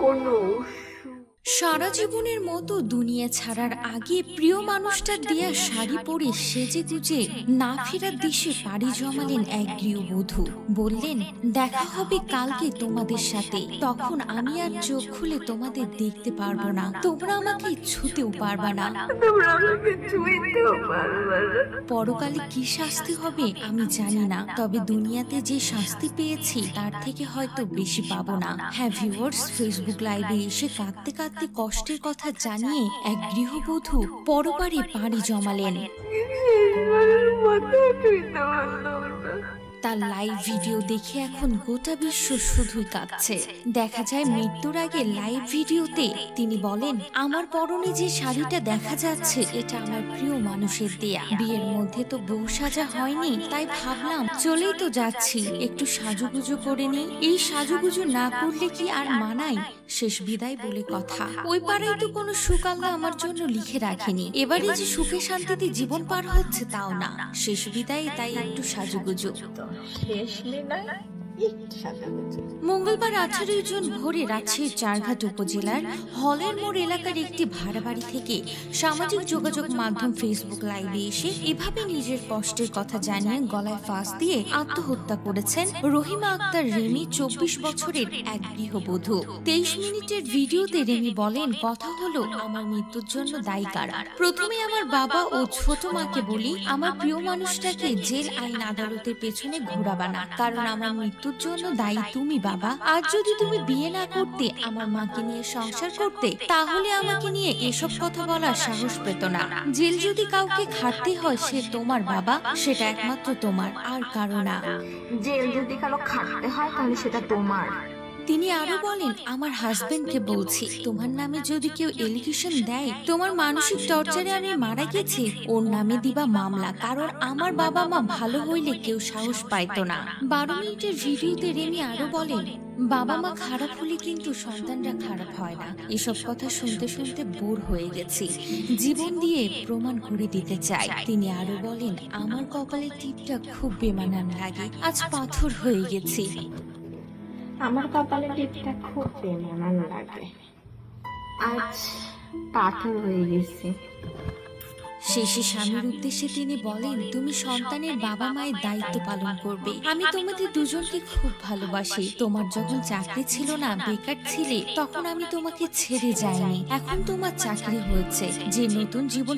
কোনো সারা জীবনের মতো দুনিয়া ছাড়ার আগে প্রিয় মানুষটার দেয়া শাড়ি পরে সেজে গুজে না ফেরার দেশে পাড়ি জমালেন এক গৃহবধূ। বললেন, দেখা হবে কালকে তোমাদের সাথে, তখন আমি আর চোখ খুলে তোমাদের দেখতে পারবো না, তোমরা আমাকে ছুতেও পারবা না, তোমরা আমাকে ছুঁইতেও পারবে না। পরকালে কি শাস্তি হবে আমি জানি না, তবে দুনিয়াতে যে শাস্তি পেয়েছি তার থেকে হয়তো বেশি পাবো না। হ্যাঁ ভিউয়ার্স, ফেসবুক লাইভে এসে কাঁদতে কাঁদতে কষ্টের কথা জানিয়ে এক গৃহবধূ পরপারে পাড়ি জমালেন। শেষবারের মতো ছুঁইতে পারলাম না। তার লাইভ ভিডিও দেখে এখন গোটা বিশ্ব শুধুই কাঁদছে। দেখা যায় মৃত্যুর আগে লাইভ ভিডিওতে তিনি বলেন, আমার পরনে যে শাড়িটা দেখা যাচ্ছে এটা আমার প্রিয় মানুষের দেয়া, বিয়ের মধ্যে তো বউ সাজা হয়নি, তাই ভাবলাম চলেই তো যাচ্ছি একটু সাজুগুজু করে নিই, এই সাজুগুজু না করলে কি আর মানাই, শেষ বিদায় বলে কথা। ওই পাড়ায় তো কোনো সুখ আল্লাহ আমার জন্য লিখে রাখেনি, এবারে যে সুখে শান্তিতে জীবন পার হচ্ছে তাও না, শেষ বিদায় তাই একটু সাজুগুজু। শেষ বিদায় একটু সাজুগুজু। মঙ্গলবার 18 জুন ভোরে রাজশাহীর চারঘাট উপজেলার হলের মোড় এলাকার একটি ভাড়া বাড়ি থেকে সামাজিক যোগাযোগ মাধ্যম ফেসবুক লাইভে এসে এভাবে নিজের কষ্টের কথা জানিয়ে গলায় ফাঁস দিয়ে আত্মহত্যা করেছেন রহিমা আক্তার রেমি, 24 বছরের এক গৃহবধূ। 23 মিনিটের ভিডিওতে রেমি বলেন, কথা হলো আমার মৃত্যুর জন্য দায়ী কারা। প্রথমে আমার বাবা ও ছোট মাকে বলি, আমার প্রিয় মানুষটাকে জেল আইন আদালতের পেছনে ঘোরাবা না, কারণ আমার মৃত্যুর জন্য দায়ী তুমি বাবা। আর যদি তুমি বিয়ে না করতে, আমার মাকে নিয়ে সংসার করতে, তাহলে আমাকে নিয়ে এসব কথা বলার সাহস পেত না। জেল যদি কাউকে খাটতে হয় সে তোমার বাবা, সেটা একমাত্র তোমার, আর কারো না। জেল যদি কারো খাটতে হয় তাহলে সেটা তোমার। তিনি আরো বলেন, আমার হাজবেন্ডকে বলছি, তোমার নামে যদি কেউ এলিগেশন দেয় তোমার মানসিক টর্চারে আমি মারা গেছি, ওর নামে দিবা মামলা, কারণ আমার বাবা মা ভালো হইলে কেউ সাহস পাইতো না। 12 মিনিটের ভিডিওতে রেমি আরো বলেন, বাবা মা খারাপ হলে কিন্তু সন্তানরা খারাপ হয় না। এসব কথা শুনতে শুনতে বোর হয়ে গেছি, জীবন দিয়ে প্রমাণ করে দিতে চাই। তিনি আরো বলেন, আমার কপালের টিপটা খুব বেমানান লাগে, আজ পাথর হয়ে গেছি। আমার কপালে টিপটা খুব বেমানান লাগে, আজ পাথর হয়ে গেছে। শেষে স্বামীর উদ্দেশ্যে তিনি বলেন, তুমি সন্তানের বাবা মায়ের দায়িত্ব পালন করবে, আমি তোমাদের দুজনকে খুব ভালোবাসি, তোমার যখন চাকরি ছিল না, বেকার ছিলে, তখন আমি তোমাকে ছেড়ে যাইনি, এখন তোমার চাকরি হয়েছে, যে নতুন জীবন